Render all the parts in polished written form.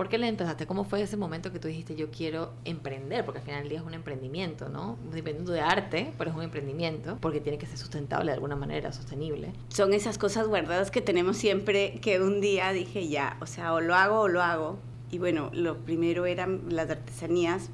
¿Por qué le empezaste? ¿Cómo fue ese momento que tú dijiste yo quiero emprender? Porque al final del día es un emprendimiento, ¿no? Dependiendo de arte, pero es un emprendimiento porque tiene que ser sustentable de alguna manera, sostenible. Son esas cosas guardadas que tenemos siempre, que un día dije ya, o sea, o lo hago o lo hago. Y bueno, lo primero eran las artesanías,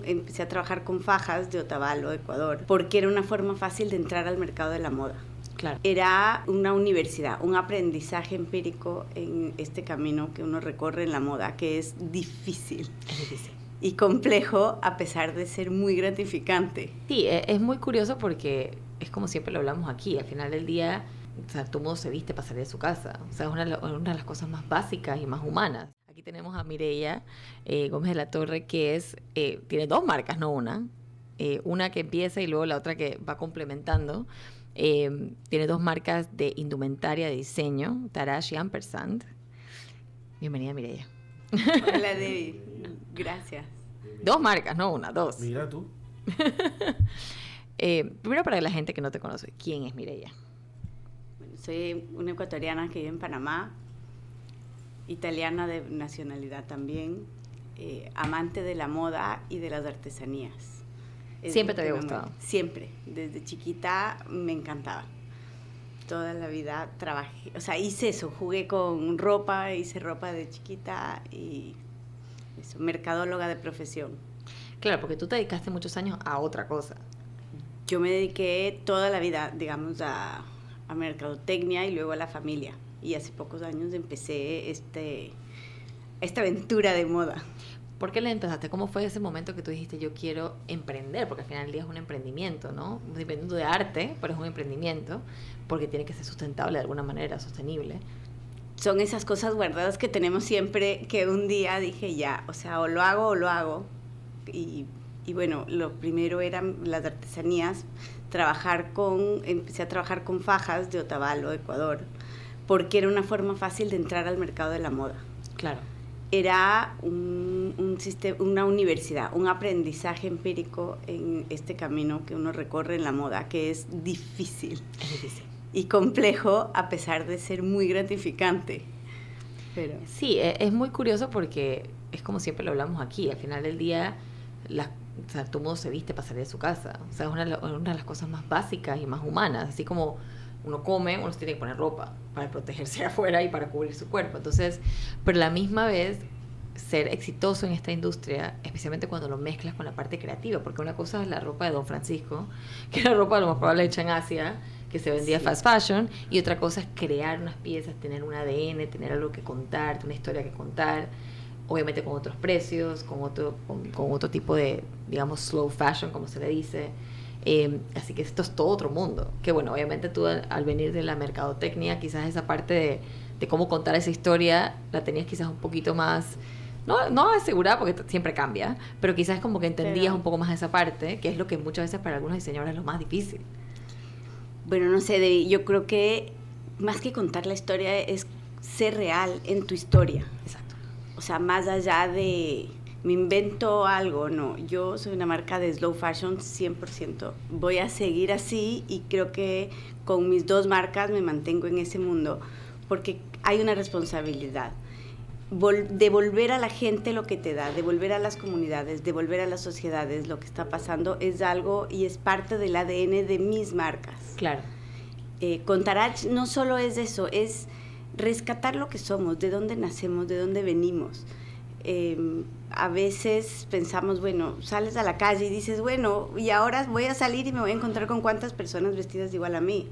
empecé a trabajar con fajas de Otavalo, Ecuador, porque era una forma fácil de entrar al mercado de la moda. Claro. Era una universidad, un aprendizaje empírico en este camino que uno recorre en la moda, que es difícil. Es difícil. Y complejo, a pesar de ser muy gratificante. Sí, es muy curioso porque es como siempre lo hablamos aquí, al final del día, o sea, todo mundo se viste para salir de su casa, o sea, es una de las cosas más básicas y más humanas. Aquí tenemos a Mireia Gómez de la Torre, que tiene dos marcas, no una. Una que empieza y luego la otra que va complementando. Tiene dos marcas de indumentaria de diseño, Tarash y Ampersand. Bienvenida, Mireia. Hola, Debbie. Gracias. Dos marcas, no una, dos. Mira tú. Primero, para la gente que no te conoce, ¿quién es Mireia? Bueno, soy una ecuatoriana que vive en Panamá, italiana de nacionalidad también, amante de la moda y de las artesanías. ¿Siempre te había gustado? Siempre, desde chiquita me encantaba. Toda la vida trabajé, o sea, hice eso, jugué con ropa, hice ropa de chiquita y eso, mercadóloga de profesión. Claro, porque tú te dedicaste muchos años a otra cosa. Yo me dediqué toda la vida, digamos, a mercadotecnia y luego a la familia. Y hace pocos años empecé esta aventura de moda. ¿Por qué le empezaste? ¿Cómo fue ese momento que tú dijiste yo quiero emprender? Porque al final del día es un emprendimiento, ¿no? Dependiendo de arte, pero es un emprendimiento porque tiene que ser sustentable de alguna manera, sostenible. Son esas cosas guardadas que tenemos siempre, que un día dije ya, o sea, o lo hago o lo hago. Y bueno, lo primero eran las artesanías, empecé a trabajar con fajas de Otavalo, Ecuador, porque era una forma fácil de entrar al mercado de la moda. Claro. Era una universidad, un aprendizaje empírico en este camino que uno recorre en la moda, que es difícil. Es difícil. Y complejo, a pesar de ser muy gratificante. Pero sí, es muy curioso porque es como siempre lo hablamos aquí, al final del día, o sea, todo mundo se viste para salir de su casa, o sea, es una de las cosas más básicas y más humanas, así como uno come, uno se tiene que poner ropa para protegerse afuera y para cubrir su cuerpo. Entonces, pero a la misma vez, ser exitoso en esta industria, especialmente cuando lo mezclas con la parte creativa, porque una cosa es la ropa de Don Francisco, que era ropa lo más probable hecha en Asia, que se vendía fast fashion, y otra cosa es crear unas piezas, tener un ADN, tener algo que contar, una historia que contar, obviamente con otros precios, con otro tipo de, digamos, slow fashion, como se le dice. Así que esto es todo otro mundo. Que bueno, obviamente tú al venir de la mercadotecnia, quizás esa parte de cómo contar esa historia la tenías quizás un poquito más, no asegurada porque siempre cambia, pero quizás como que entendías un poco más esa parte, que es lo que muchas veces para algunos diseñadores es lo más difícil. Bueno, no sé, yo creo que más que contar la historia es ser real en tu historia. Exacto. O sea, más allá de me invento algo, no. Yo soy una marca de slow fashion 100%. Voy a seguir así y creo que con mis dos marcas me mantengo en ese mundo porque hay una responsabilidad. Devolver a la gente lo que te da, devolver a las comunidades, devolver a las sociedades lo que está pasando es algo y es parte del ADN de mis marcas. Claro. Con Tarach no solo es eso, es rescatar lo que somos, de dónde nacemos, de dónde venimos. A veces pensamos, bueno, sales a la calle y dices, bueno, y ahora voy a salir y me voy a encontrar con cuántas personas vestidas igual a mí.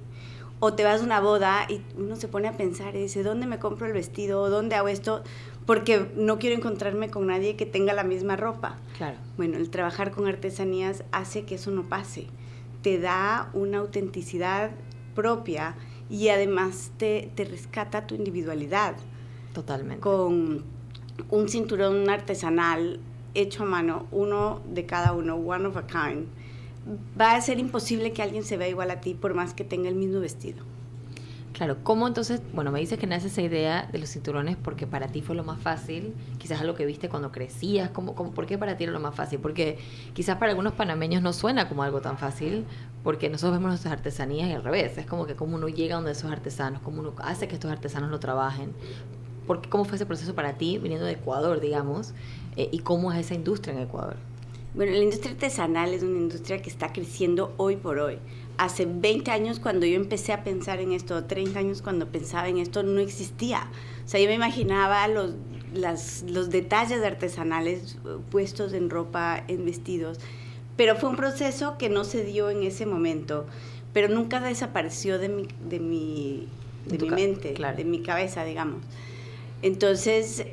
O te vas a una boda y uno se pone a pensar y dice, ¿dónde me compro el vestido? ¿Dónde hago esto? Porque no quiero encontrarme con nadie que tenga la misma ropa. Claro. Bueno, el trabajar con artesanías hace que eso no pase. Te da una autenticidad propia y además te rescata tu individualidad. Totalmente. Con un cinturón artesanal hecho a mano, uno de cada uno, one of a kind, va a ser imposible que alguien se vea igual a ti por más que tenga el mismo vestido. Claro, ¿cómo entonces, bueno, me dices que nace esa idea de los cinturones porque para ti fue lo más fácil, quizás algo que viste cuando crecías, ¿por qué para ti era lo más fácil? Porque quizás para algunos panameños no suena como algo tan fácil, porque nosotros vemos nuestras artesanías y al revés, es como que cómo uno llega donde esos artesanos, cómo uno hace que estos artesanos lo trabajen. ¿Cómo fue ese proceso para ti, viniendo de Ecuador, digamos? ¿Y cómo es esa industria en Ecuador? Bueno, la industria artesanal es una industria que está creciendo hoy por hoy. Hace 20 años cuando yo empecé a pensar en esto, 30 años cuando pensaba en esto, no existía. O sea, yo me imaginaba los detalles artesanales puestos en ropa, en vestidos, pero fue un proceso que no se dio en ese momento, pero nunca desapareció de mi mente, claro. de mi cabeza, digamos. Entonces,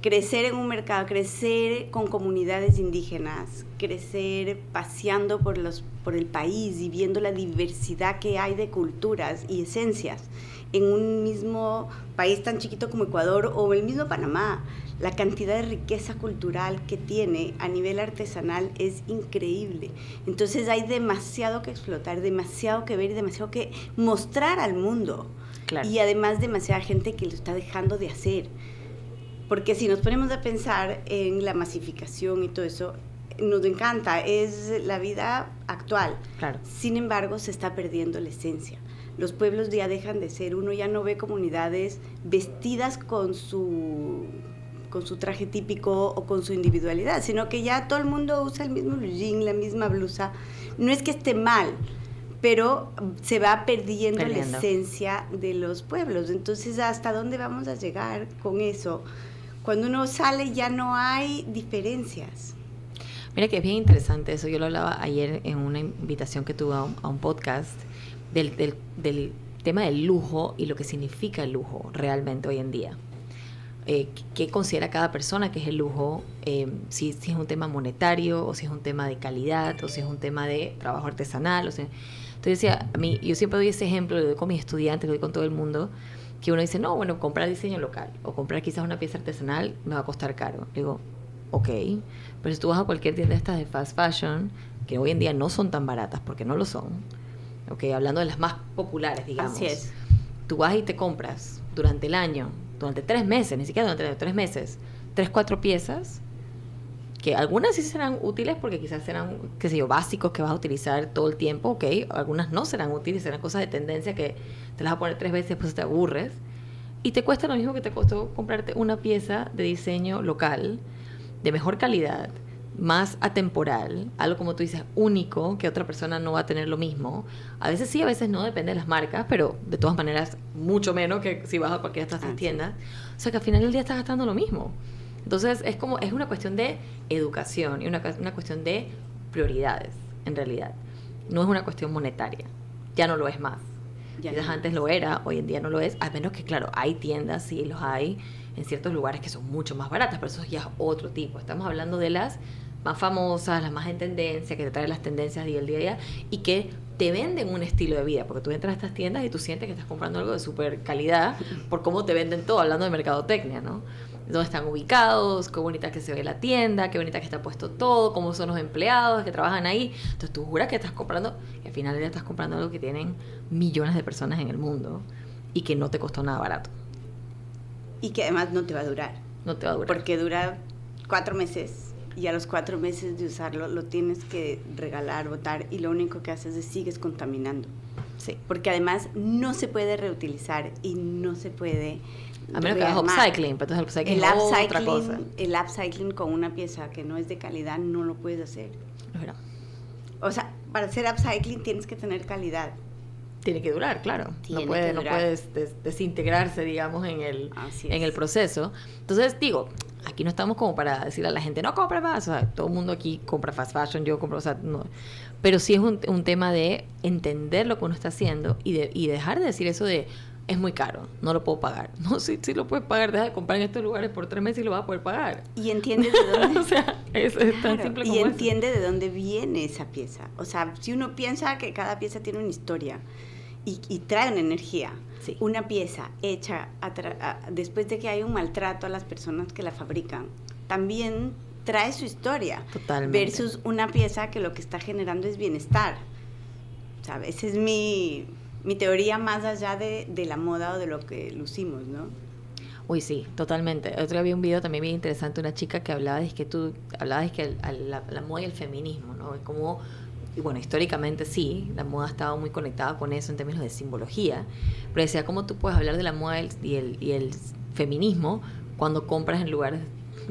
crecer en un mercado, crecer con comunidades indígenas, crecer paseando por el país y viendo la diversidad que hay de culturas y esencias en un mismo país tan chiquito como Ecuador o el mismo Panamá. La cantidad de riqueza cultural que tiene a nivel artesanal es increíble. Entonces hay demasiado que explotar, demasiado que ver y demasiado que mostrar al mundo. Claro. Y además demasiada gente que lo está dejando de hacer. Porque si nos ponemos a pensar en la masificación y todo eso, nos encanta, es la vida actual. Claro. Sin embargo, se está perdiendo la esencia. Los pueblos ya dejan de ser, uno ya no ve comunidades vestidas con su traje típico o con su individualidad, sino que ya todo el mundo usa el mismo jean, la misma blusa. No es que esté mal, pero se va perdiendo la esencia de los pueblos. Entonces, ¿hasta dónde vamos a llegar con eso? Cuando uno sale ya no hay diferencias. Mira que es bien interesante eso. Yo lo hablaba ayer en una invitación que tuve a un podcast del tema del lujo y lo que significa el lujo realmente hoy en día. ¿Qué considera cada persona que es el lujo? Si es un tema monetario, o si es un tema de calidad, o si es un tema de trabajo artesanal. Entonces decía, yo siempre doy ese ejemplo, lo doy con mis estudiantes, lo doy con todo el mundo, que uno dice, no, bueno, comprar diseño local o comprar quizás una pieza artesanal me va a costar caro. Digo, ok, pero si tú vas a cualquier tienda de estas de fast fashion, que hoy en día no son tan baratas, porque no lo son, okay, hablando de las más populares, digamos. Así es. Tú vas y te compras durante el año, durante 3 meses, ni siquiera durante 3 meses, 3, 4 piezas, que algunas sí serán útiles porque quizás serán, qué sé yo, básicos que vas a utilizar todo el tiempo, ok, algunas no serán útiles, serán cosas de tendencia que te las vas a poner 3 veces y después te aburres, y te cuesta lo mismo que te costó comprarte una pieza de diseño local, de mejor calidad, más atemporal, algo como tú dices, único, que otra persona no va a tener lo mismo. A veces sí, a veces no, depende de las marcas, pero de todas maneras mucho menos que si vas a cualquiera de estas tiendas. O sea que al final del día estás gastando lo mismo. Entonces es una cuestión de educación y una cuestión de prioridades, en realidad. No es una cuestión monetaria. Ya no lo es más. Quizás antes lo era, hoy en día no lo es, a menos que, claro, hay tiendas, sí los hay, en ciertos lugares que son mucho más baratas, pero eso ya es otro tipo. Estamos hablando de las más famosas, las más en tendencia, que te traen las tendencias día a día y que te venden un estilo de vida, porque tú entras a estas tiendas y tú sientes que estás comprando algo de súper calidad por cómo te venden todo, hablando de mercadotecnia, ¿no? Dónde están ubicados, qué bonita que se ve la tienda, qué bonita que está puesto todo, cómo son los empleados que trabajan ahí. Entonces tú juras que estás comprando, y al final ya estás comprando algo que tienen millones de personas en el mundo y que no te costó nada barato. Y que además no te va a durar. No te va a durar. Porque dura 4 meses y a los 4 meses de usarlo lo tienes que regalar, botar, y lo único que haces es sigues contaminando. Sí. Porque además no se puede reutilizar y no se puede a menos que hagas upcycling, pero entonces el upcycling es otra cosa. El upcycling con una pieza que no es de calidad no lo puedes hacer. Mira. O sea, para hacer upcycling tienes que tener calidad. Tiene que durar, claro. No puedes desintegrarse, digamos, en el proceso. Entonces, digo, aquí no estamos como para decirle a la gente, no compre más. O sea, todo el mundo aquí compra fast fashion, yo compro, o sea, no. Pero sí es un tema de entender lo que uno está haciendo y dejar de decir eso de, es muy caro, no lo puedo pagar. No, sí lo puedes pagar, deja de comprar en estos lugares por 3 meses y lo vas a poder pagar. Y entiendes de dónde... o sea, es tan simple como y entiende de dónde viene esa pieza. O sea, si uno piensa que cada pieza tiene una historia y trae una energía, sí. Una pieza hecha después de que hay un maltrato a las personas que la fabrican, también trae su historia. Totalmente. Versus una pieza que lo que está generando es bienestar. ¿Sabes? Esa es mi teoría más allá de la moda o de lo que lucimos, ¿no? Uy, sí, totalmente. Otro día vi un video también bien interesante, una chica que hablaba de que la moda y el feminismo, ¿no? Como, y bueno, históricamente sí, la moda ha estado muy conectada con eso en términos de simbología, pero decía, ¿cómo tú puedes hablar de la moda y el feminismo cuando compras en lugares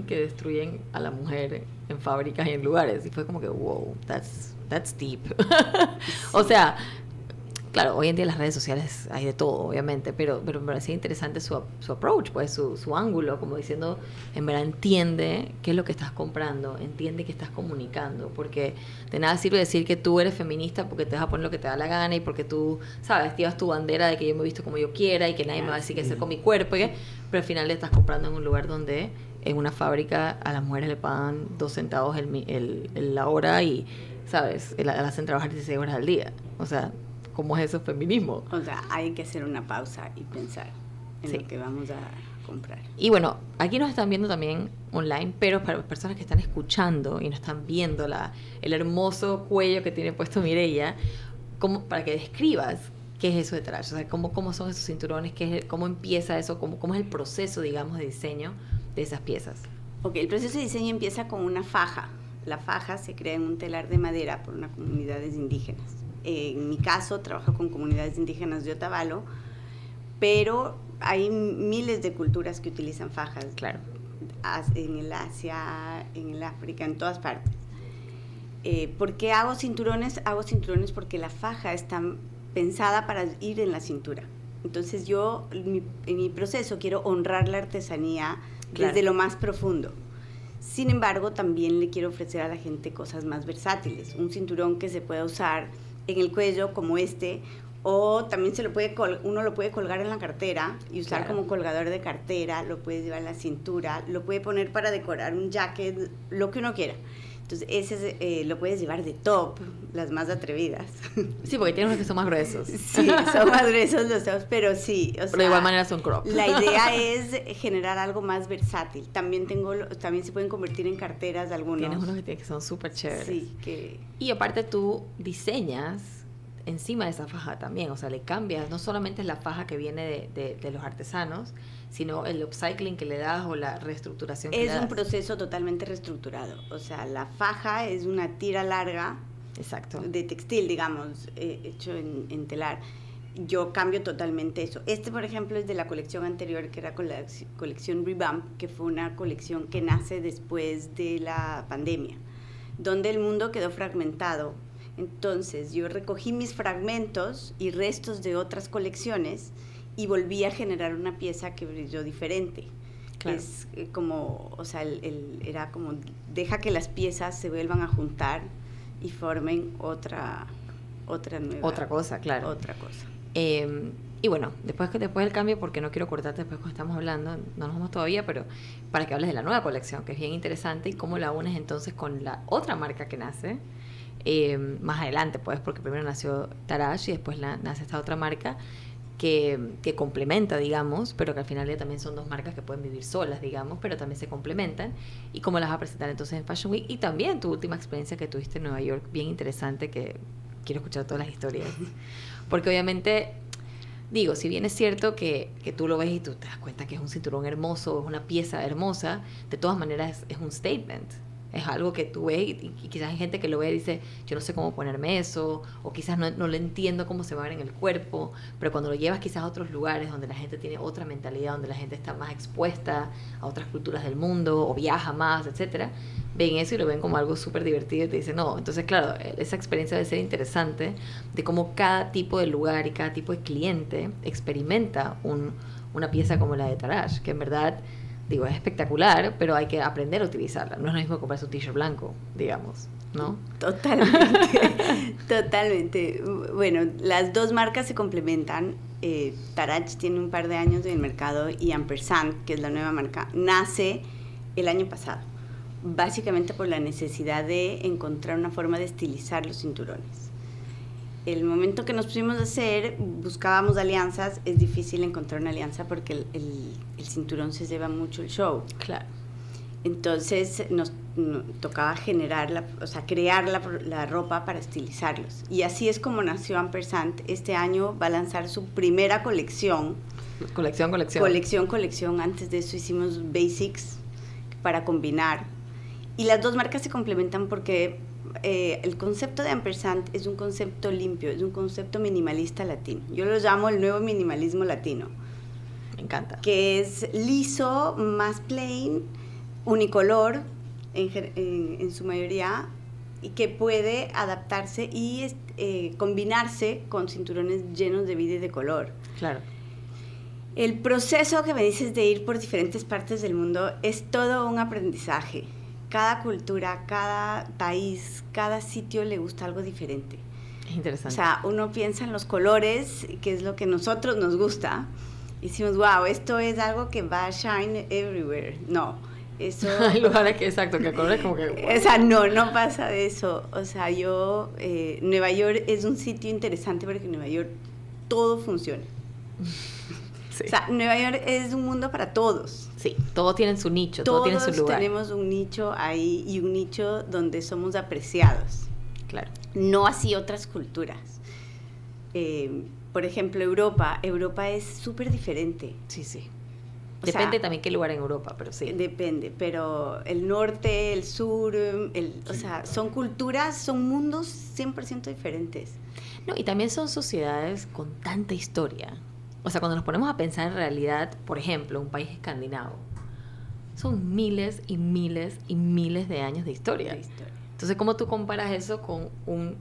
que destruyen a la mujer en fábricas y en lugares. Y fue como que, wow, that's deep. O sea, claro, hoy en día en las redes sociales hay de todo, obviamente, pero me parecía interesante su approach, pues su ángulo, como diciendo, en verdad entiende qué es lo que estás comprando, entiende qué estás comunicando, porque de nada sirve decir que tú eres feminista porque te vas a poner lo que te da la gana y porque tú, sabes, llevas tu bandera de que yo me he visto como yo quiera y que nadie me va a decir qué hacer con mi cuerpo, pero al final le estás comprando en un lugar donde en una fábrica a las mujeres le pagan 2 centavos la hora y, sabes, las hacen trabajar 16 horas al día. O sea, ¿cómo es eso feminismo? O sea, hay que hacer una pausa y pensar en lo que vamos a comprar. Y bueno, aquí nos están viendo también online, pero para personas que están escuchando y no están viendo el hermoso cuello que tiene puesto Mireia, para que describas qué es eso de trash, o sea, cómo son esos cinturones, cómo empieza eso, cómo es el proceso, digamos, de diseño de esas piezas. Ok, el proceso de diseño empieza con una faja. La faja se crea en un telar de madera por unas comunidades indígenas. En mi caso, trabajo con comunidades indígenas de Otavalo, pero hay miles de culturas que utilizan fajas. Claro. En el Asia, en el África, en todas partes. ¿Por qué hago cinturones? Hago cinturones porque la faja está pensada para ir en la cintura. Entonces yo, en mi proceso, quiero honrar la artesanía desde lo más profundo. Sin embargo, también le quiero ofrecer a la gente cosas más versátiles. Un cinturón que se pueda usar en el cuello como o también uno lo puede colgar en la cartera y usar como colgador de cartera, lo puede llevar en la cintura, lo puede poner para decorar un jacket, lo que uno quiera. Entonces, ese lo puedes llevar de top, las más atrevidas. Sí, porque tienen unos que son más gruesos. Sí, son más gruesos los tops, pero sí. Pero de igual manera son crop. La idea es generar algo más versátil. También se pueden convertir en carteras algunos. Tienes unos que son súper chéveres. Sí, Y aparte tú diseñas encima de esa faja también, o sea, le cambias, no solamente es la faja que viene de los artesanos, sino el upcycling que le das o la reestructuración que le das. Es un proceso totalmente reestructurado, o sea, la faja es una tira larga. Exacto. De textil, digamos, hecho en telar. Yo cambio totalmente eso. Por ejemplo, es de la colección anterior, que era la colección Revamp, que fue una colección que nace después de la pandemia, donde el mundo quedó fragmentado. Entonces, yo recogí mis fragmentos y restos de otras colecciones y volví a generar una pieza que brilló diferente. Claro. Es como, o sea, era como, deja que las piezas se vuelvan a juntar y formen otra nueva... Otra cosa, claro. Otra cosa. Y bueno, después del cambio, porque no quiero cortarte después cuando estamos hablando, no nos vamos todavía, pero para que hables de la nueva colección, que es bien interesante, y cómo la unes entonces con la otra marca que nace, más adelante, pues, porque primero nació Tarash y después nace esta otra marca que complementa, digamos, pero que al final ya también son dos marcas que pueden vivir solas, digamos, pero también se complementan. Y cómo las vas a presentar entonces en Fashion Week, y también tu última experiencia que tuviste en Nueva York, bien interesante, que quiero escuchar todas las historias. Porque obviamente, digo, si bien es cierto que tú lo ves y tú te das cuenta que es un cinturón hermoso, es una pieza hermosa, de todas maneras es un statement. Es algo que tú ves y quizás hay gente que lo ve y dice, yo no sé cómo ponerme eso, o quizás no lo entiendo cómo se va a ver en el cuerpo, pero cuando lo llevas quizás a otros lugares donde la gente tiene otra mentalidad, donde la gente está más expuesta a otras culturas del mundo, o viaja más, etcétera, ven eso y lo ven como algo súper divertido y te dicen, no, entonces claro, esa experiencia debe ser interesante de cómo cada tipo de lugar y cada tipo de cliente experimenta una pieza como la de Tarash, que en verdad... Digo, es espectacular, pero hay que aprender a utilizarla. No es lo mismo comprarse un t-shirt blanco, digamos, ¿no? Totalmente, totalmente. Bueno, las dos marcas se complementan. Tarash tiene un par de años en el mercado y Ampersand, que es la nueva marca, nace el año pasado, básicamente por la necesidad de encontrar una forma de estilizar los cinturones. El momento que nos pusimos a hacer, buscábamos alianzas, es difícil encontrar una alianza porque el cinturón se lleva mucho el show. Claro. Entonces nos tocaba crear la ropa para estilizarlos. Y así es como nació Ampersand. Este año va a lanzar su primera colección. Colección. Antes de eso hicimos basics para combinar. Y las dos marcas se complementan porque... el concepto de Ampersand es un concepto limpio, es un concepto minimalista latino. Yo lo llamo el nuevo minimalismo latino. Me encanta. Que es liso, más plain, unicolor en su mayoría, y que puede adaptarse y combinarse con cinturones llenos de vida y de color. Claro. El proceso que me dices de ir por diferentes partes del mundo es todo un aprendizaje. Cada cultura, cada país, cada sitio le gusta algo diferente. Es interesante. O sea, uno piensa en los colores, que es lo que a nosotros nos gusta, y decimos, wow, esto es algo que va a shine everywhere. No, eso... Hay lugares que, exacto, que colores como que... Wow. O sea, no pasa de eso. O sea, Nueva York es un sitio interesante porque en Nueva York todo funciona. Sí. O sea, Nueva York es un mundo para todos. Sí, todos tienen su nicho, todos tienen su lugar. Todos tenemos un nicho ahí y un nicho donde somos apreciados. Claro. No así otras culturas. Por ejemplo, Europa es súper diferente. Sí, sí. Depende también qué lugar en Europa, pero sí. Depende, pero el norte, el sur, o sea, son culturas, son mundos 100% diferentes. No, y también son sociedades con tanta historia. O sea, cuando nos ponemos a pensar en realidad, por ejemplo, un país escandinavo, son miles y miles y miles de años de historia. Entonces, ¿cómo tú comparas eso con un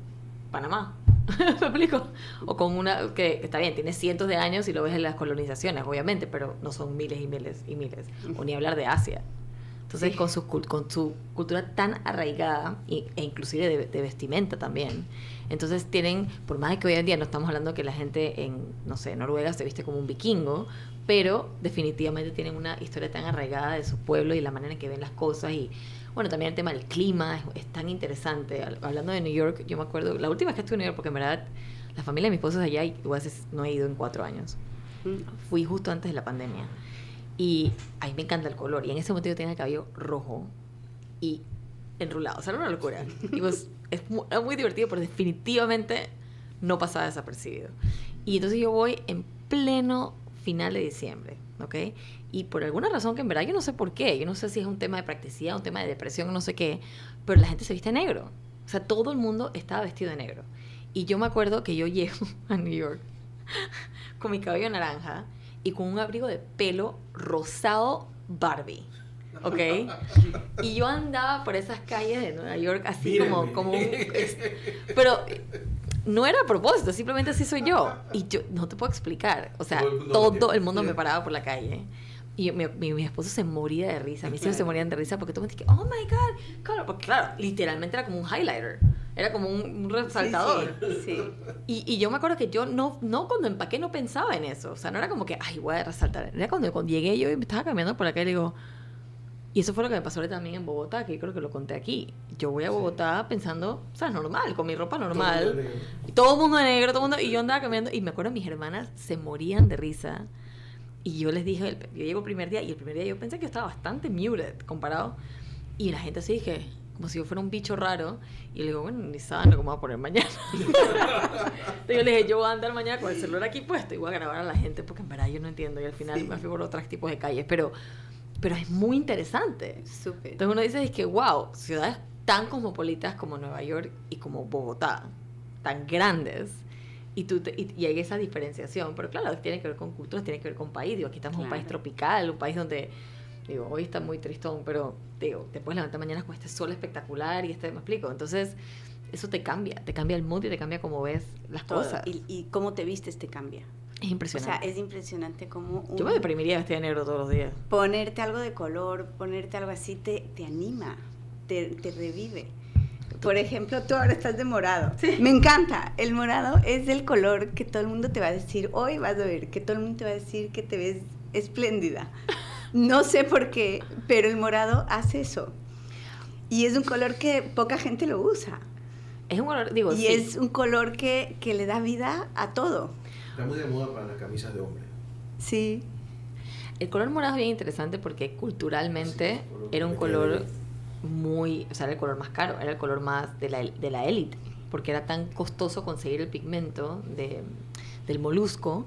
Panamá? ¿Me explico? O con una que está bien, tiene cientos de años y lo ves en las colonizaciones, obviamente, pero no son miles y miles y miles. O ni hablar de Asia. Entonces, sí, con su cultura tan arraigada, e inclusive de vestimenta también. Entonces tienen, por más de que hoy en día no estamos hablando que la gente en, no sé, Noruega se viste como un vikingo, pero definitivamente tienen una historia tan arraigada de su pueblo y la manera en que ven las cosas. Y bueno, también el tema del clima es tan interesante. Hablando de New York, yo me acuerdo, la última vez que estuve en New York, porque en verdad la familia de mi esposo es allá y igual no he ido en 4 años. Fui justo antes de la pandemia. Y a mí me encanta el color. Y en ese momento yo tenía el cabello rojo y enrulado. O sea, era una locura. Y pues, era muy divertido, pero definitivamente no pasaba desapercibido. Y entonces yo voy en pleno final de diciembre, ¿ok? Y por alguna razón que en verdad yo no sé por qué. Yo no sé si es un tema de practicidad, un tema de depresión, no sé qué. Pero la gente se viste negro. O sea, todo el mundo estaba vestido de negro. Y yo me acuerdo que yo llego a New York con mi cabello naranja y con un abrigo de pelo rosado Barbie, ¿ok? Y yo andaba por esas calles de Nueva York así como un... Pero no era a propósito, simplemente así soy yo. Y yo no te puedo explicar. O sea, todo el mundo me paraba por la calle. Y mi esposo se moría de risa, mis hijos se morían de risa porque todo el mundo decía, oh my God, claro, porque claro, literalmente era como un highlighter, era como un resaltador. Sí. Y yo me acuerdo que yo no cuando empaqué no pensaba en eso, o sea, no era como que, ay, voy a resaltar, era cuando llegué yo y me estaba caminando por la calle y digo, y eso fue lo que me pasó también en Bogotá, que yo creo que lo conté aquí. Yo voy a Bogotá pensando, o sea, normal, con mi ropa normal, todo el mundo de negro, todo el mundo, y yo andaba caminando, y me acuerdo mis hermanas se morían de risa. Y yo les dije, yo llego el primer día, y el primer día yo pensé que estaba bastante muted comparado. Y la gente así dije, como si yo fuera un bicho raro. Y le digo, bueno, ni saben cómo voy a poner mañana. Entonces yo le dije, yo voy a andar mañana con el celular aquí puesto y voy a grabar a la gente, porque en verdad yo no entiendo. Y al final me fui por otros tipos de calles. Pero es muy interesante. Súper. Entonces uno dice, es que, wow, ciudades tan cosmopolitas como Nueva York y como Bogotá, tan grandes. Y hay esa diferenciación, pero claro, tiene que ver con culturas, tiene que ver con país. Digo, aquí estamos en un país tropical, un país donde, digo, hoy está muy tristón, pero digo, te puedes levantar mañana con este sol espectacular y me explico. Entonces, eso te cambia el mood y te cambia cómo ves las cosas. Y cómo te vistes te cambia. Es impresionante. O sea, es impresionante cómo... Yo me deprimiría vestida de negro todos los días. Ponerte algo de color, ponerte algo así, te anima, te revive. Por ejemplo, tú ahora estás de morado. Sí. Me encanta. El morado es el color que todo el mundo te va a decir, hoy vas a ver, que todo el mundo te va a decir que te ves espléndida. No sé por qué, pero el morado hace eso. Y es un color que poca gente lo usa. Es un color, digo, y es un color que le da vida a todo. Está muy de moda para las camisas de hombre. Sí. El color morado es bien interesante porque culturalmente era un color muy, o sea, era el color más caro, era el color más de la élite, porque era tan costoso conseguir el pigmento del molusco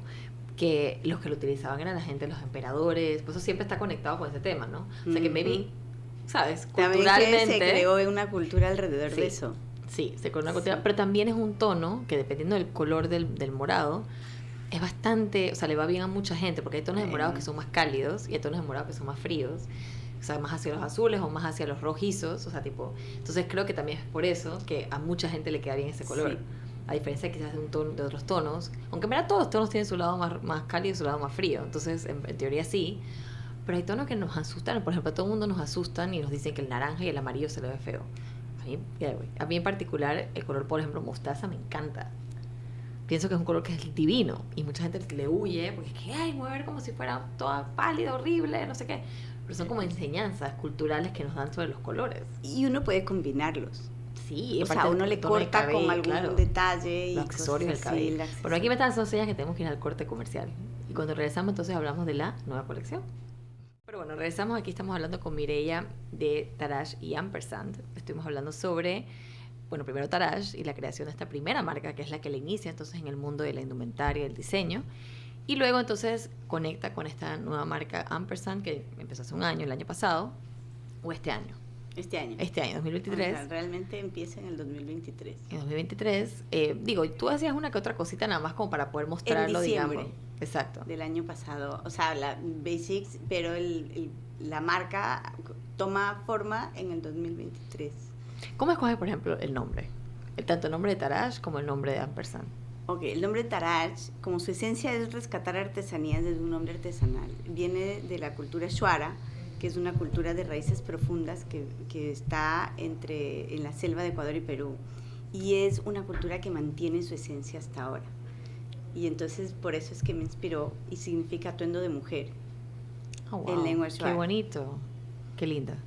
que los que lo utilizaban eran la gente, los emperadores, pues eso siempre está conectado con ese tema, ¿no? O sea que maybe, ¿sabes? Culturalmente también se creó una cultura alrededor de eso. Sí, se creó una cultura, pero también es un tono que dependiendo del color del morado, es bastante, o sea, le va bien a mucha gente, porque hay tonos de morado que son más cálidos y hay tonos de morado que son más fríos, o sea, más hacia los azules o más hacia los rojizos, o sea, tipo, entonces creo que también es por eso que a mucha gente le queda bien ese color. Sí. A diferencia quizás de un tono, de otros tonos, aunque en verdad todos los tonos tienen su lado más cálido y su lado más frío, entonces en teoría sí, pero hay tonos que nos asustan, por ejemplo, a todo el mundo nos asustan y nos dicen que el naranja y el amarillo se le ve feo. A mí en particular el color, por ejemplo, mostaza me encanta. Pienso que es un color que es divino y mucha gente le huye porque es que, ay, me voy a ver como si fuera toda pálida, horrible, no sé qué, pero son como enseñanzas culturales que nos dan sobre los colores. Y uno puede combinarlos. Sí, o sea, uno le corta con algún detalle y los accesorios del cabello. Bueno, aquí me están las señas que tenemos que ir al corte comercial. Y cuando regresamos, entonces hablamos de la nueva colección. Pero bueno, regresamos. Aquí estamos hablando con Mireia de Taraj y Ampersand. Estuvimos hablando sobre, bueno, primero Taraj y la creación de esta primera marca, que es la que le inicia entonces en el mundo de la indumentaria y el diseño. Y luego entonces conecta con esta nueva marca Ampersand, que empezó hace un año, el año pasado, o este año. Este año, 2023. O sea, realmente empieza en el 2023. En 2023. Digo, tú hacías una que otra cosita nada más como para poder mostrarlo, en diciembre, digamos. Exacto. Del año pasado. O sea, la Basics, pero la marca toma forma en el 2023. ¿Cómo escoges, por ejemplo, el nombre? Tanto el nombre de Taraj como el nombre de Ampersand. Ok, el nombre Taraj, como su esencia es rescatar artesanías desde un nombre artesanal. Viene de la cultura Shuara, que es una cultura de raíces profundas que está en la selva de Ecuador y Perú, y es una cultura que mantiene su esencia hasta ahora. Y entonces por eso es que me inspiró, y significa atuendo de mujer. Oh, wow. En lengua Shuar. Qué bonito, qué linda.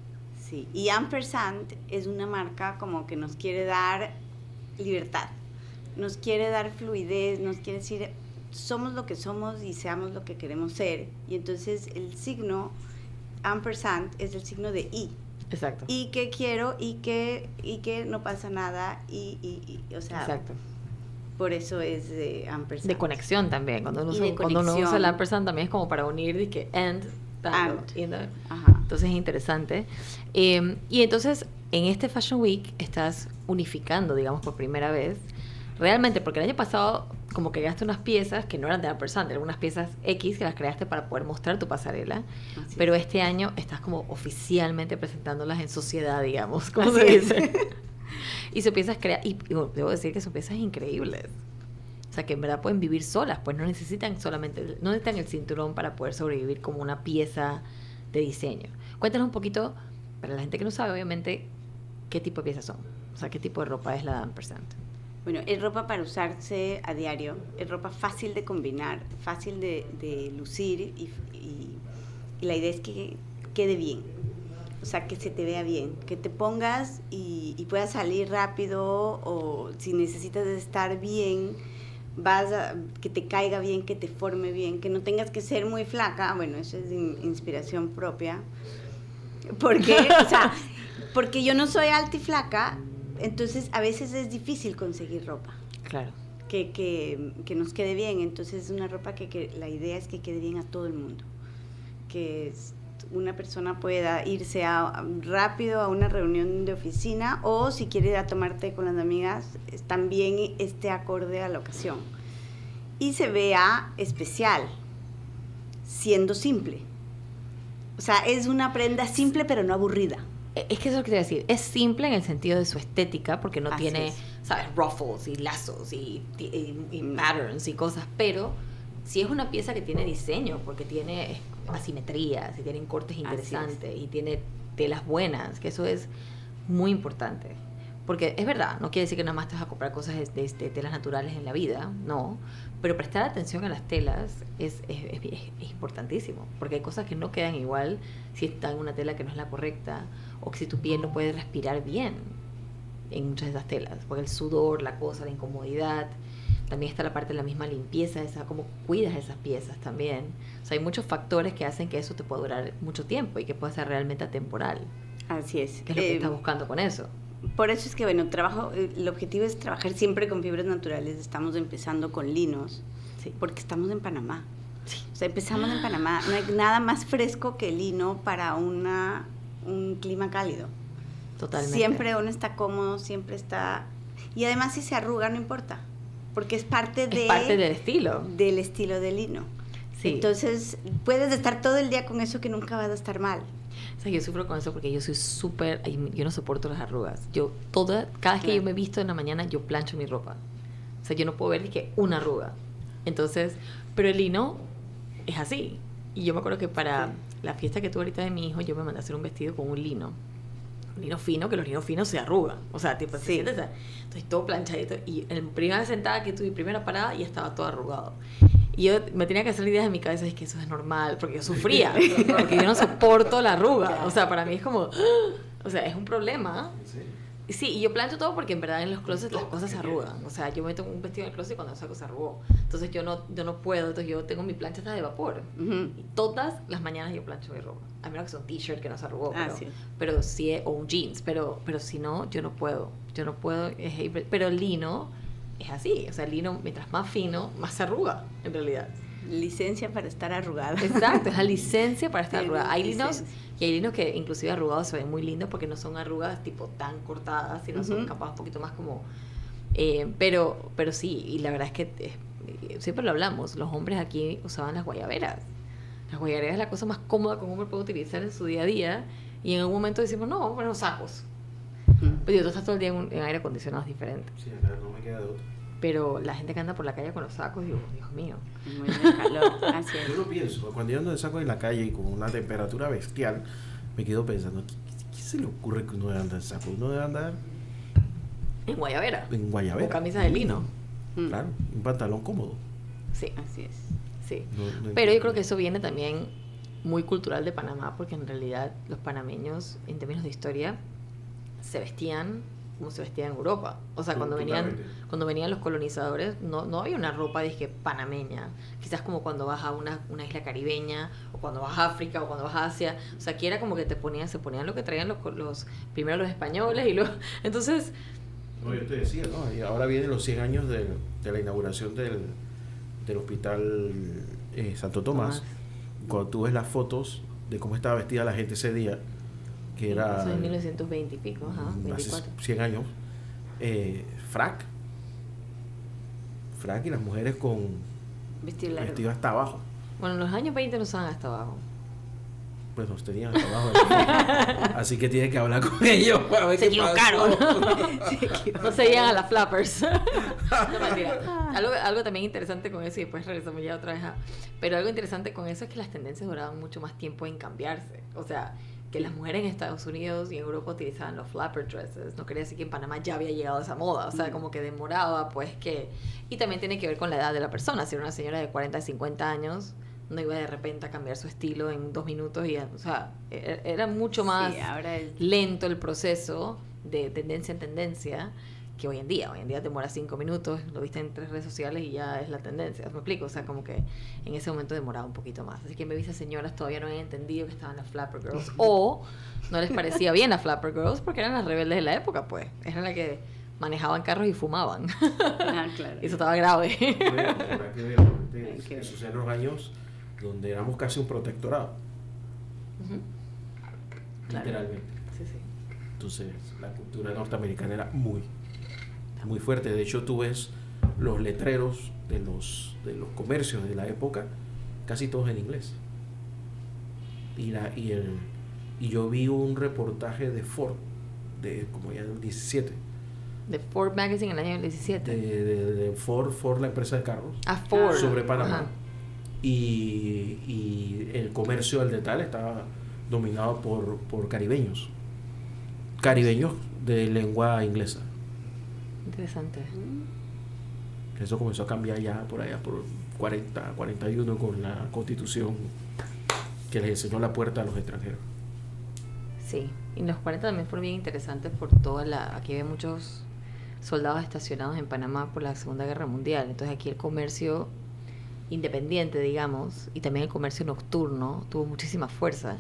Sí, y Ampersand es una marca como que nos quiere dar libertad, nos quiere dar fluidez, nos quiere decir, somos lo que somos y seamos lo que queremos ser. Y entonces el signo Ampersand es el signo de I. Exacto. Y que quiero y que no pasa nada o sea, exacto. Por eso es de Ampersand. De conexión también. Cuando uno usa el Ampersand también es como para unir, de que entonces es interesante. Y entonces en este Fashion Week estás unificando, digamos, por primera vez, realmente, porque el año pasado como que creaste unas piezas que no eran de Ampersand, eran unas piezas X que las creaste para poder mostrar tu pasarela, pero este año estás como oficialmente presentándolas en sociedad, digamos, como se dice. Y son piezas y debo decir que son piezas increíbles. O sea, que en verdad pueden vivir solas, pues no necesitan el cinturón para poder sobrevivir como una pieza de diseño. Cuéntanos un poquito, para la gente que no sabe, obviamente, qué tipo de piezas son. O sea, qué tipo de ropa es la de Ampersand. Bueno, es ropa para usarse a diario, es ropa fácil de combinar, fácil de lucir y la idea es que quede bien, o sea, que se te vea bien, que te pongas y puedas salir rápido, o si necesitas estar bien, que te caiga bien, que te forme bien, que no tengas que ser muy flaca. Bueno, eso es inspiración propia, porque yo no soy alta y flaca. Entonces, a veces es difícil conseguir ropa. Claro. Que nos quede bien. Entonces, es una ropa que la idea es que quede bien a todo el mundo. Que una persona pueda irse rápido a una reunión de oficina, o si quiere ir a tomar té con las amigas, también esté acorde a la ocasión. Y se vea especial, siendo simple. O sea, es una prenda simple pero no aburrida. Es que eso es lo que te voy a decir. Es simple en el sentido de su estética, porque no tiene, es. ¿sabes? Ruffles y lazos y patterns y cosas, pero sí es una pieza que tiene diseño, porque tiene asimetrías y tienen cortes interesantes y tiene telas buenas, que eso es muy importante. Porque es verdad, no quiere decir que nada más te vas a comprar cosas de telas naturales en la vida, no, pero prestar atención a las telas es importantísimo, porque hay cosas que no quedan igual si está en una tela que no es la correcta, o que si tu piel no puede respirar bien en muchas de esas telas, porque el sudor, la incomodidad, también está la parte de la misma limpieza, cómo cuidas esas piezas también. O sea, hay muchos factores que hacen que eso te pueda durar mucho tiempo y que pueda ser realmente atemporal. Así es. ¿Qué es lo que estás buscando con eso? Por eso es que, bueno, el objetivo es trabajar siempre con fibras naturales. Estamos empezando con linos, porque estamos en Panamá. Sí. O sea, empezamos en Panamá. No hay nada más fresco que el lino para un clima cálido. Totalmente. Siempre uno está cómodo, siempre está... Y además, si se arruga, no importa. porque es parte Es parte del estilo. del estilo de lino. Sí. Entonces, puedes estar todo el día con eso que nunca vas a estar mal. O sea, yo sufro con eso porque yo soy súper... Yo no soporto las arrugas. Cada vez que yo me visto en la mañana, yo plancho mi ropa. O sea, yo no puedo ver ni que una arruga. Entonces, pero el lino es así. Y yo me acuerdo que para la fiesta que tuve ahorita de mi hijo, yo me mandé a hacer un vestido con un lino fino, que los linos finos se arrugan. O sea, tipo, Sí. entonces todo planchadito. Y en la primera sentada que tuve, primera parada, ya estaba todo arrugado. Y yo me tenía que hacer ideas en mi cabeza, es que eso es normal, porque yo sufría, porque yo no soporto la arruga. O sea, para mí es como, o sea, es un problema. Sí. Sí, y yo plancho todo porque en verdad en los closets las cosas se arrugan. O sea, yo meto un vestido en el closet y cuando lo saco se arrugó. Entonces yo no puedo, entonces yo tengo mi plancha hasta de vapor. Ujú. Y todas las mañanas yo plancho mi ropa. A menos que sea un t-shirt que no se arrugó, Sí. pero sí, o un jeans, pero si no, yo no puedo. Pero el lino es así, o sea, el lino mientras más fino, más se arruga, en realidad. Licencia para estar arrugada. Exacto, es la licencia para estar Sí, arrugada. Hay licencia. linos, y hay linos que inclusive arrugados se ven muy lindos porque no son arrugas tipo tan cortadas, sino son Ujú. capaz un poquito más como... pero sí, y la verdad es que siempre lo hablamos, los hombres aquí usaban las guayaberas. Las guayaberas es la cosa más cómoda que un hombre puede utilizar en su día a día, y en algún momento decimos, no, vamos a poner los sacos. Ujú. Pero tú estás todo el día en aire acondicionado es diferente. Sí, acá no me queda de otro. Pero la gente que anda por la calle con los sacos, digo, Dios mío. Muy de calor, así Yo es. lo pienso, cuando yo ando de saco en la calle y con una temperatura bestial, me quedo pensando, ¿qué se le ocurre que uno debe andar en saco? Uno debe andar En guayabera. en guayabera. Con camisa de lino. Mm. Claro, un pantalón cómodo. Sí, Así es. sí. No Pero entiendo. yo creo que eso viene también muy cultural de Panamá, porque en realidad los panameños, en términos de historia, se vestían como se vestían en Europa. O sea, Totalmente. cuando venían los colonizadores, no había una ropa, dizque, panameña. Quizás como cuando vas a una isla caribeña, o cuando vas a África, o cuando vas a Asia. O sea, aquí era como que se ponían lo que traían primero los españoles, y luego... Entonces... No, yo te decía, ¿no? Y ahora vienen los 100 años de la inauguración del hospital Santo Tomás. Cuando tú ves las fotos de cómo estaba vestida la gente ese día, que era Eso en 1920 y pico, ajá, hace 24. 100 años, frac y las mujeres con Vestido largo. vestido hasta abajo. Bueno, en los años 20 no usaban hasta abajo. Pues los tenían hasta abajo. Así que tienes que hablar con ellos para ver Se qué pasó. equivocaron. No se llegan a las flappers. No, mentira. Algo también interesante con eso, y después regresamos ya otra vez pero algo interesante con eso es que las tendencias duraban mucho más tiempo en cambiarse. O sea, que las mujeres en Estados Unidos y en Europa utilizaban los flapper dresses. No quería decir que en Panamá ya había llegado esa moda. O sea, como que demoraba, pues que... Y también tiene que ver con la edad de la persona. Si era una señora de 40, 50 años, no iba de repente a cambiar su estilo en 2 minutos. O sea, era mucho más Sí, ahora es... lento el proceso de tendencia en tendencia que hoy en día. Hoy en día demora 5 minutos, lo viste en 3 redes sociales y ya es la tendencia. ¿Me explico? O sea, como que en ese momento demoraba un poquito más. Así que me esas señoras todavía no habían entendido que estaban las Flapper Girls. O no les parecía bien las Flapper Girls porque eran las rebeldes de la época, pues. Eran las que manejaban carros y fumaban. Ah, claro. Eso estaba grave. Habrá que ver, Hay que ver. esos eran los años donde éramos casi un protectorado, Ujú. Claro. literalmente. Sí, sí. Entonces, la cultura norteamericana era muy fuerte. De hecho, tú ves los letreros de los comercios de la época, casi todos en inglés. Y yo vi un reportaje de Ford, de como ya del 17, De Ford Magazine en el año 17. de Ford, la empresa de carros, Ford. sobre Panamá. Ajá. Y el comercio al detalle estaba dominado por caribeños de lengua inglesa. Interesante. Eso comenzó a cambiar ya por allá por 41 con la Constitución que les enseñó la puerta a los extranjeros. Sí, y los 40 también fueron bien interesantes por aquí había muchos soldados estacionados en Panamá por la Segunda Guerra Mundial. Entonces aquí el comercio independiente, digamos, y también el comercio nocturno tuvo muchísima fuerza.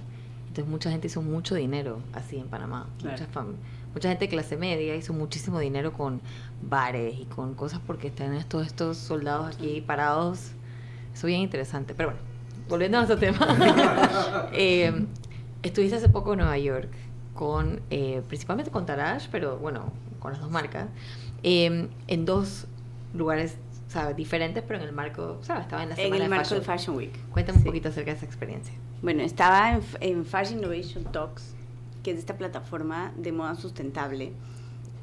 Entonces mucha gente hizo mucho dinero así en Panamá. Claro. Mucha gente de clase media hizo muchísimo dinero con bares y con cosas porque están todos estos soldados aquí parados. Eso bien interesante. Pero bueno, volviendo a nuestro tema. Estuviste hace poco en Nueva York principalmente con Tarash, pero bueno, con las dos marcas, en 2 lugares ¿sabes? Diferentes, pero en el marco, ¿sabes? Estaba en la En semana el de marco Fashion. de Fashion Week. Cuéntame un Sí. poquito acerca de esa experiencia. Bueno, estaba en Fashion Innovation Talks, que es esta plataforma de moda sustentable,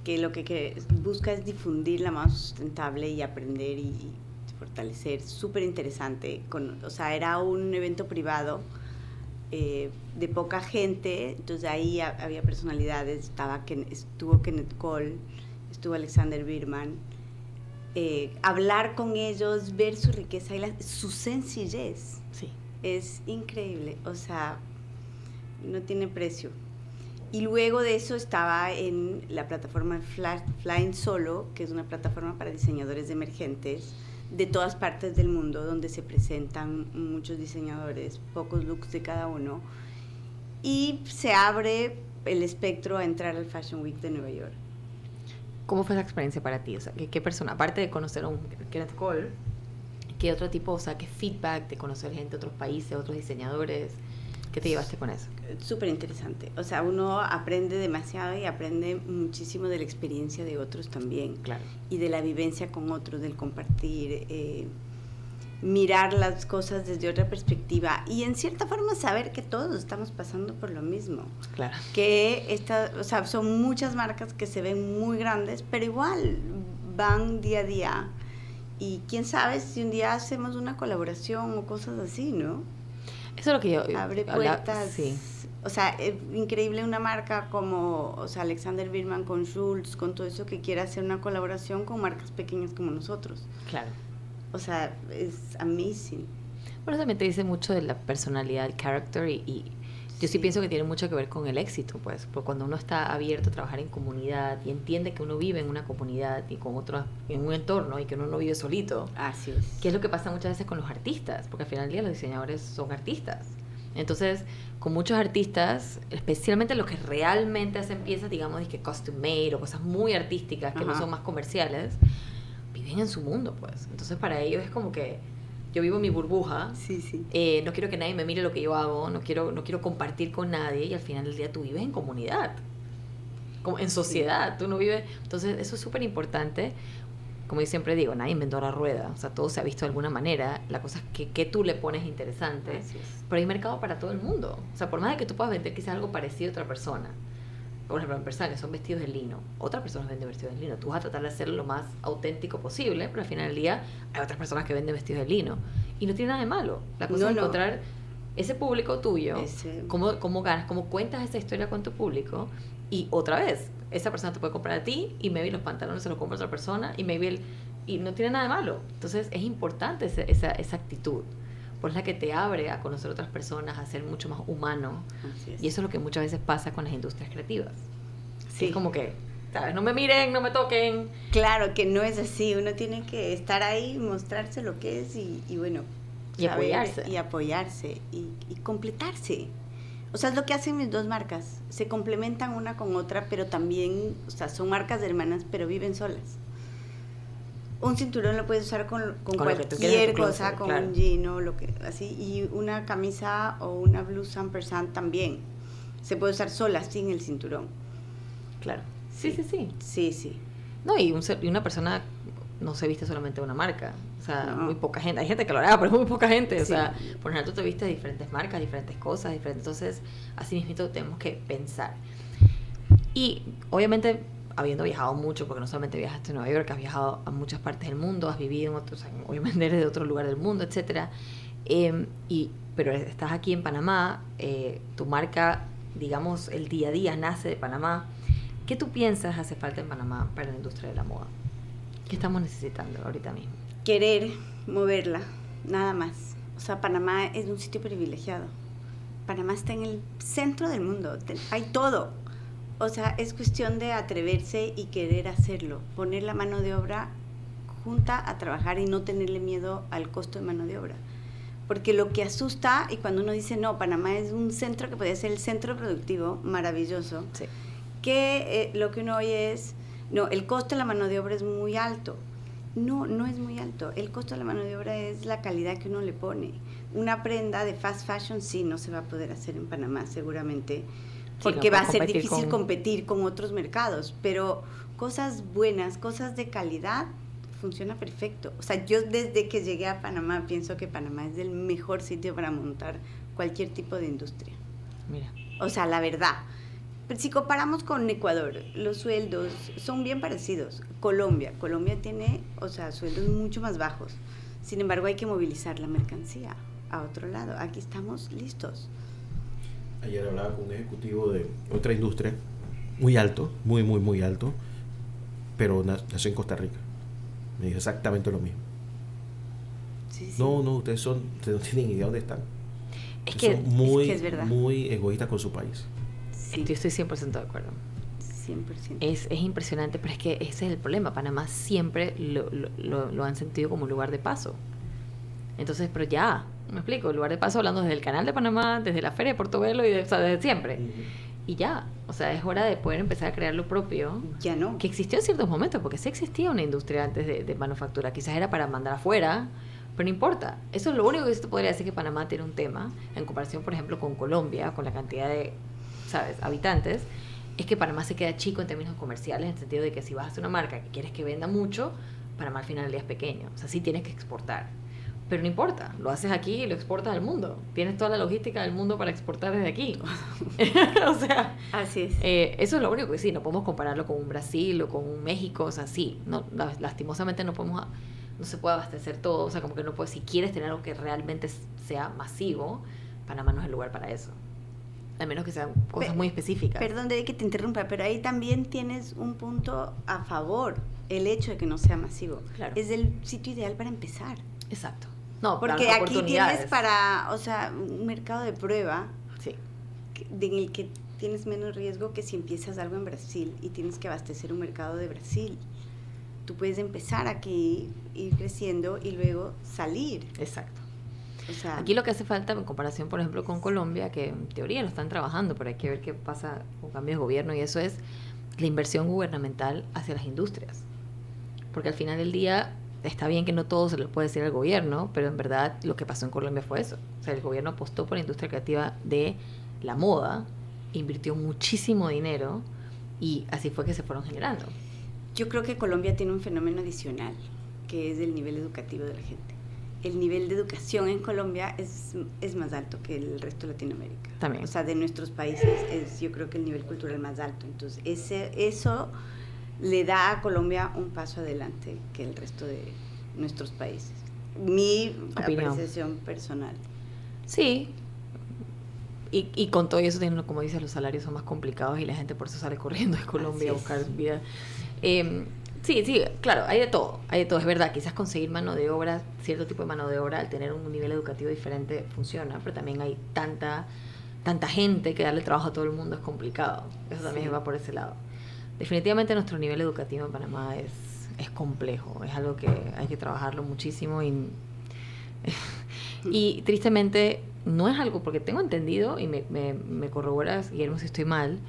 que lo que busca es difundir la moda sustentable y aprender y fortalecer. Súper interesante. O sea, era un evento privado de poca gente, entonces ahí había personalidades, estuvo Kenneth Cole, estuvo Alexander Birman, hablar con ellos, ver su riqueza y su sencillez. Sí. Es increíble, o sea, no tiene precio. Y luego de eso estaba en la plataforma Flying Solo, que es una plataforma para diseñadores emergentes de todas partes del mundo, donde se presentan muchos diseñadores, pocos looks de cada uno, y se abre el espectro a entrar al Fashion Week de Nueva York. ¿Cómo fue esa experiencia para ti? O sea, ¿qué persona, aparte de conocer a un Kenneth Cole, qué otro tipo, o sea, qué feedback de conocer gente de otros países, otros diseñadores, qué te llevaste con eso? Súper interesante. O sea, uno aprende demasiado y aprende muchísimo de la experiencia de otros también. Claro. Y de la vivencia con otros, del compartir, mirar las cosas desde otra perspectiva y en cierta forma saber que todos estamos pasando por lo mismo. Claro. Que o sea, son muchas marcas que se ven muy grandes, pero igual van día a día. Y quién sabe si un día hacemos una colaboración o cosas así, ¿no? Eso es lo que yo... Abre puertas. Sí. O sea, es increíble una marca como, o sea, Alexander Birman con Schultz, con todo eso, que quiera hacer una colaboración con marcas pequeñas como nosotros. Claro. O sea, es amazing. Bueno, también te dice mucho de la personalidad, el character, y yo sí pienso que tiene mucho que ver con el éxito, pues, porque cuando uno está abierto a trabajar en comunidad y entiende que uno vive en una comunidad y con otros, en un entorno, y que uno no vive solito. Así es. Que es lo que pasa muchas veces con los artistas, porque al final del día los diseñadores son artistas. Entonces, con muchos artistas, especialmente los que realmente hacen piezas, digamos, de que custom made o cosas muy artísticas, que no son más comerciales, viven en su mundo, pues. Entonces, para ellos es como que yo vivo en mi burbuja, sí, sí. No quiero que nadie me mire lo que yo hago, no quiero compartir con nadie, y al final del día tú vives en comunidad, como en sociedad, tú no vives. Entonces, eso es súper importante. Como yo siempre digo, nadie inventó la rueda, o sea, todo se ha visto de alguna manera. La cosa es que tú le pones interesante, pero hay mercado para todo el mundo. O sea, por más de que tú puedas vender quizás algo parecido a otra persona, por ejemplo, en personas que son vestidos de lino, otras personas venden vestidos de lino, tú vas a tratar de hacerlo lo más auténtico posible, pero al final del día hay otras personas que venden vestidos de lino, y no tiene nada de malo. La cosa es encontrar ese público tuyo, cómo ganas, cómo cuentas esa historia con tu público, y otra vez, esa persona te puede comprar a ti, y maybe los pantalones se los compra a otra persona, y maybe y no tiene nada de malo. Entonces es importante esa actitud, pues la que te abre a conocer otras personas, a ser mucho más humano. Y eso es lo que muchas veces pasa con las industrias creativas. Sí. Es como que, ¿sabes? No me miren, no me toquen. Claro que no es así, uno tiene que estar ahí, mostrarse lo que es y bueno, y apoyarse. Y apoyarse y completarse. O sea, es lo que hacen mis dos marcas. Se complementan una con otra, pero también, o sea, son hermanas, pero viven solas. Un cinturón lo puedes usar con cualquier cosa, con un jean o lo que así, y una camisa o una blusa ampersand también. Se puede usar sola, sin el cinturón. Claro. Sí. No, y una persona no se viste solamente de una marca. O sea, muy poca gente. Hay gente que lo hará, pero es muy poca gente. O sea, por ejemplo, tú te vistes de diferentes marcas, diferentes cosas, diferentes. Entonces, así mismo tenemos que pensar. Y, obviamente, habiendo viajado mucho, porque no solamente viajaste a Nueva York, has viajado a muchas partes del mundo, has vivido en otros, obviamente eres de otro lugar del mundo, etcétera. Pero estás aquí en Panamá, tu marca, digamos, el día a día nace de Panamá. ¿Qué tú piensas hace falta en Panamá para la industria de la moda? ¿Qué estamos necesitando ahorita mismo? Querer moverla, nada más. O sea, Panamá es un sitio privilegiado. Panamá está en el centro del mundo, hay todo. O sea, es cuestión de atreverse y querer hacerlo, poner la mano de obra junta a trabajar y no tenerle miedo al costo de mano de obra. Porque lo que asusta, y cuando uno dice, no, Panamá es un centro que podría ser el centro productivo maravilloso, sí, que lo que uno oye es, no, el costo de la mano de obra es muy alto. No, no es muy alto. El costo de la mano de obra es la calidad que uno le pone. Una prenda de fast fashion sí no se va a poder hacer en Panamá seguramente, porque va a ser difícil competir con otros mercados, pero cosas buenas, cosas de calidad, funciona perfecto. O sea, yo desde que llegué a Panamá pienso que Panamá es el mejor sitio para montar cualquier tipo de industria. Mira. O sea, la verdad. Pero si comparamos con Ecuador, los sueldos son bien parecidos. Colombia tiene, o sea, sueldos mucho más bajos. Sin embargo, hay que movilizar la mercancía a otro lado. Aquí estamos listos. Ayer hablaba con un ejecutivo de otra industria, muy alto, muy alto, pero nació en Costa Rica. Me dijo exactamente lo mismo. Sí. No, ustedes no tienen idea dónde están. Es que es verdad. Muy egoístas con su país. Sí. Yo estoy 100% de acuerdo. 100%. Es impresionante, pero es que ese es el problema. Panamá siempre lo han sentido como un lugar de paso. Entonces, pero ya, me explico, lugar de paso hablando desde el canal de Panamá, desde la feria de Portobelo o sea, desde siempre. Y ya, o sea, es hora de poder empezar a crear lo propio. Ya no. Que existió en ciertos momentos, porque sí existía una industria antes de manufactura. Quizás era para mandar afuera, pero no importa. Eso es lo único que se podría decir que Panamá tiene un tema, en comparación, por ejemplo, con Colombia, con la cantidad de, ¿sabes?, habitantes, es que Panamá se queda chico en términos comerciales, en el sentido de que si vas a hacer una marca que quieres que venda mucho, Panamá al final del día es pequeño. O sea, sí tienes que exportar. Pero no importa, lo haces aquí y lo exportas al mundo. Tienes toda la logística del mundo para exportar desde aquí. O sea, así es. Eso es lo único que sí, no podemos compararlo con un Brasil o con un México, o sea, sí, no, lastimosamente no se puede abastecer todo, o sea, como que no puedes, si quieres tener algo que realmente sea masivo, Panamá no es el lugar para eso. A menos que sean cosas muy específicas. Perdón de que te interrumpa, pero ahí también tienes un punto a favor, el hecho de que no sea masivo. Claro. Es el sitio ideal para empezar. Exacto. No, porque aquí tienes para, o sea, un mercado de prueba, sí, en el que tienes menos riesgo que si empiezas algo en Brasil y tienes que abastecer un mercado de Brasil. Tú puedes empezar aquí, ir creciendo y luego salir. Exacto. O sea, aquí lo que hace falta, en comparación, por ejemplo, con Colombia, que en teoría lo están trabajando, pero hay que ver qué pasa con cambios de gobierno, y eso es la inversión gubernamental hacia las industrias. Porque al final del día, está bien que no todo se le puede decir al gobierno, pero en verdad lo que pasó en Colombia fue eso. O sea, el gobierno apostó por la industria creativa de la moda, invirtió muchísimo dinero, y así fue que se fueron generando. Yo creo que Colombia tiene un fenómeno adicional, que es el nivel educativo de la gente. El nivel de educación en Colombia es más alto que el resto de Latinoamérica. También. O sea, de nuestros países yo creo que el nivel cultural más alto. Entonces, eso le da a Colombia un paso adelante que el resto de nuestros países. Mi apreciación personal. Sí. Y con todo eso, como dices, los salarios son más complicados y la gente por eso sale corriendo de Colombia a buscar vida. Sí, claro, hay de todo, es verdad, quizás conseguir mano de obra, cierto tipo de mano de obra, al tener un nivel educativo diferente funciona, pero también hay tanta gente que darle trabajo a todo el mundo es complicado, eso también va por ese lado. Definitivamente nuestro nivel educativo en Panamá es complejo, es algo que hay que trabajarlo muchísimo y tristemente no es algo, porque tengo entendido, y me corroboras, Guillermo, si estoy mal,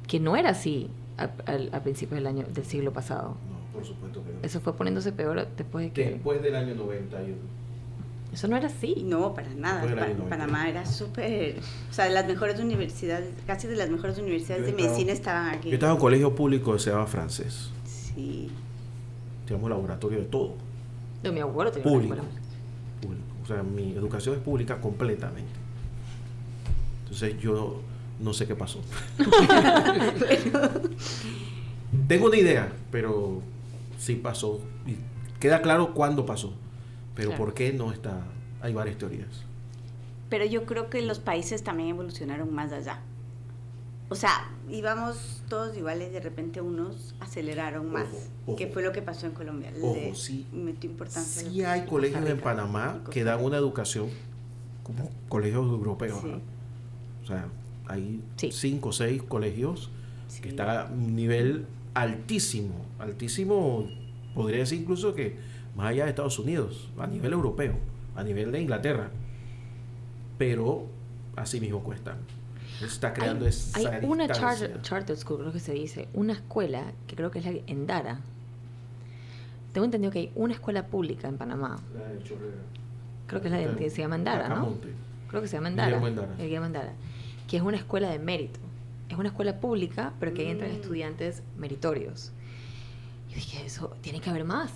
que no era así al principio del siglo pasado. No, por supuesto que no. Eso fue poniéndose peor después de que... Después del año 91. Eso no era así. No, para nada. Panamá era súper... O sea, las mejores universidades, casi de las mejores universidades de medicina estaban aquí. Yo estaba en un colegio público que se llamaba Francés. Sí. Teníamos laboratorio de todo. No, mi abuelo tenía público. O sea, mi educación es pública completamente. Entonces yo no sé qué pasó. Tengo una idea, pero sí pasó. Y queda claro cuándo pasó. Pero claro. ¿Por qué no está? Hay varias teorías. Pero yo creo que los países también evolucionaron más allá. O sea, íbamos todos iguales, de repente unos aceleraron más. Ojo. ¿Qué fue lo que pasó en Colombia? Sí. Metió importancia. Sí hay colegios en Panamá que dan una educación como colegios europeos. Sí. ¿No? O sea, hay 5 o 6 colegios que están a un nivel altísimo, podría decir incluso que más allá de Estados Unidos, a nivel europeo, a nivel de Inglaterra, pero así mismo cuestan. Está creando hay una charter school, creo que se dice, una escuela que creo que es la en Dara. Tengo entendido que hay una escuela pública en Panamá. La de Chorrera. Creo que es la que se llama Endara, ¿no? Creo que se llama Endara. Guillermo Endara. Que es una escuela de mérito. Es una escuela pública, pero que ahí entran estudiantes meritorios. Yo dije, eso tiene que haber más.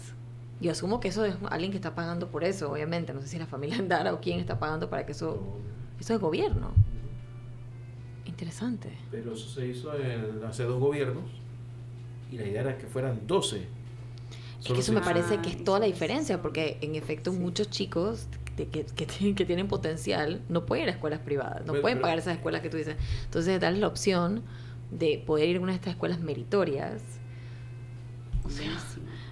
Yo asumo que eso es alguien que está pagando por eso, obviamente. No sé si es la familia Andara o quién está pagando para que eso... Eso es gobierno. Interesante. Pero eso se hizo hace 2 gobiernos y la idea era que fueran 12. Es que eso me parece que es toda la diferencia, porque en efecto muchos chicos que tienen potencial no pueden ir a escuelas privadas, no pueden pagar esas escuelas que tú dices. Entonces, darles la opción de poder ir a una de estas escuelas meritorias. O sea,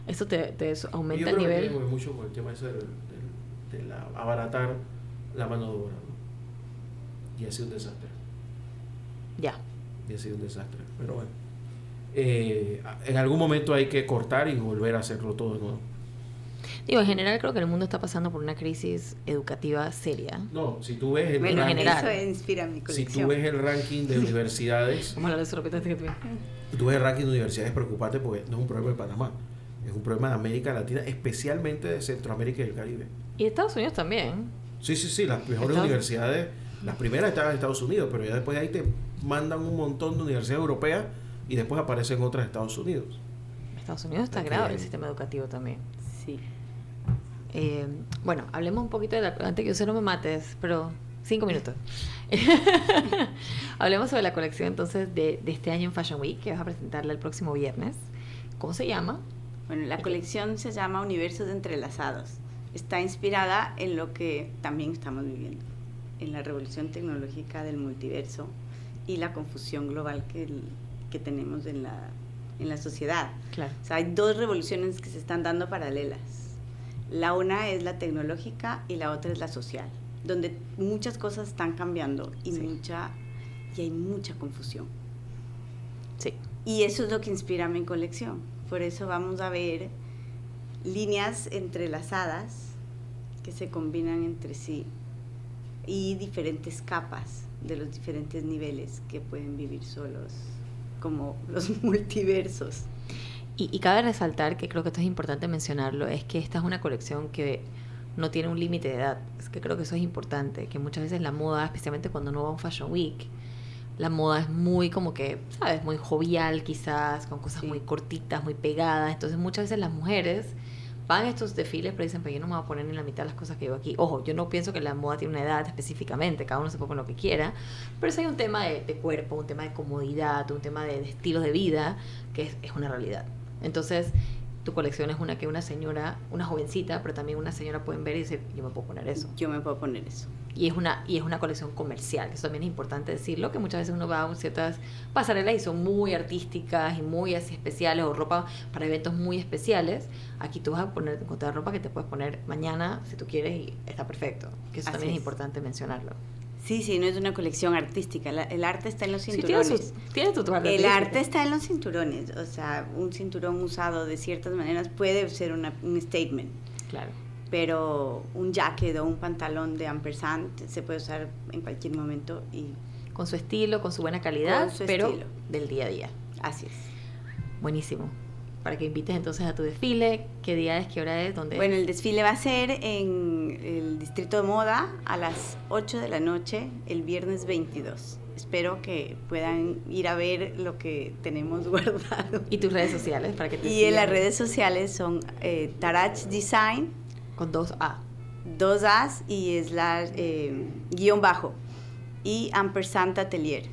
eso te aumenta el nivel. Yo creo que tiene mucho con el tema ese de abaratar la mano de obra, ¿no? Y ha sido un desastre. Ya. Y ha sido un desastre. Pero bueno, en algún momento hay que cortar y volver a hacerlo todo de nuevo. Digo, en general creo que el mundo está pasando por una crisis educativa seria. No, si tú ves el bueno, ranking, eso inspira mi colección. si tú ves el ranking de universidades, Vamos a hablar de eso, repítete que tú ves el ranking de universidades, preocupate porque no es un problema de Panamá, es un problema de América Latina, especialmente de Centroamérica y el Caribe. Y de Estados Unidos también. Sí, las mejores universidades, las primeras estaban en Estados Unidos, pero ya después de ahí te mandan un montón de universidades europeas y después aparecen otras de Estados Unidos. Estados Unidos está grave el sistema educativo también. Sí. Bueno, hablemos un poquito antes que usted no me mates, pero 5 minutos. Hablemos sobre la colección entonces de este año en Fashion Week, que vas a presentarla el próximo viernes. ¿Cómo se llama? Bueno, la colección se llama Universos Entrelazados. Está inspirada en lo que también estamos viviendo, en la revolución tecnológica del multiverso y la confusión global que tenemos en la sociedad. Claro. O sea, hay 2 revoluciones que se están dando paralelas. La una es la tecnológica y la otra es la social, donde muchas cosas están cambiando y hay mucha confusión. Sí. Y eso es lo que inspira mi colección. Por eso vamos a ver líneas entrelazadas que se combinan entre sí y diferentes capas de los diferentes niveles que pueden vivir solos, como los multiversos. Y cabe resaltar, que creo que esto es importante mencionarlo, es que esta es una colección que no tiene un límite de edad. Es que creo que eso es importante, que muchas veces la moda, especialmente cuando uno va a un Fashion Week, la moda es muy como que, ¿sabes? Muy jovial quizás, con cosas muy cortitas, muy pegadas. Entonces muchas veces las mujeres van a estos desfiles pero dicen, pues yo no me voy a poner ni la mitad de las cosas que llevo aquí. Ojo, yo no pienso que la moda tiene una edad específicamente, cada uno se puede poner lo que quiera, pero sí hay un tema de cuerpo, un tema de comodidad, un tema de estilos de vida, que es una realidad. Entonces, tu colección es una que una señora, una jovencita, pero también una señora pueden ver y decir, yo me puedo poner eso. Yo me puedo poner eso. Y es una colección comercial, que eso también es importante decirlo, que muchas veces uno va a ciertas pasarelas y son muy artísticas y muy así especiales, o ropa para eventos muy especiales. Aquí tú vas a encontrar ropa que te puedes poner mañana si tú quieres y está perfecto. Que eso también es importante mencionarlo. Sí, no es una colección artística. El arte está en los cinturones. Sí, tiene tu el arte está en los cinturones. O sea, un cinturón usado de ciertas maneras puede ser un statement. Claro. Pero un jacket o un pantalón de ampersand se puede usar en cualquier momento y con su estilo, con su buena calidad, pero estilo. Del día a día. Así es. Buenísimo. Para que invites entonces a tu desfile, ¿qué día es, qué hora es, dónde? Bueno, el desfile va a ser en el Distrito de Moda a las 8 de la noche, el viernes 22. Espero que puedan ir a ver lo que tenemos guardado. ¿Y tus redes sociales? Para que te sigan. En las redes sociales son Tarach Design. Con 2A. 2As y es la guión bajo. Y Ampersand Atelier.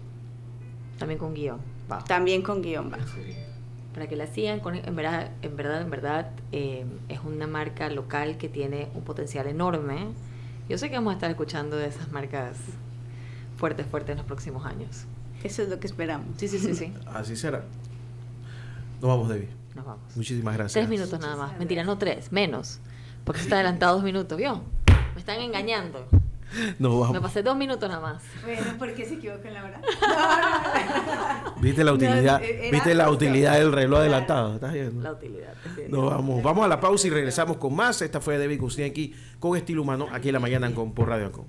También con guión bajo. También con guión bajo. Sí. Para que la sigan, en verdad, es una marca local que tiene un potencial enorme. Yo sé que vamos a estar escuchando de esas marcas fuertes en los próximos años. Eso es lo que esperamos. Sí. Así será. Nos vamos, Debbie. Nos vamos. Muchísimas gracias. 3 minutos nada más. Mentira, no 3, menos. Porque se está adelantado 2 minutos, ¿vio? Me están engañando. Nos vamos. Me pasé 2 minutos nada más. Bueno, ¿por qué se equivocó en la hora? ¿Viste la utilidad? ¿Viste la utilidad del reloj adelantado? ¿Estás viendo? La utilidad. Nos vamos. Vamos a la pausa y regresamos con más. Esta fue Debbie Kuzniewski con Estilo Humano aquí en la mañana por Radio Ancon.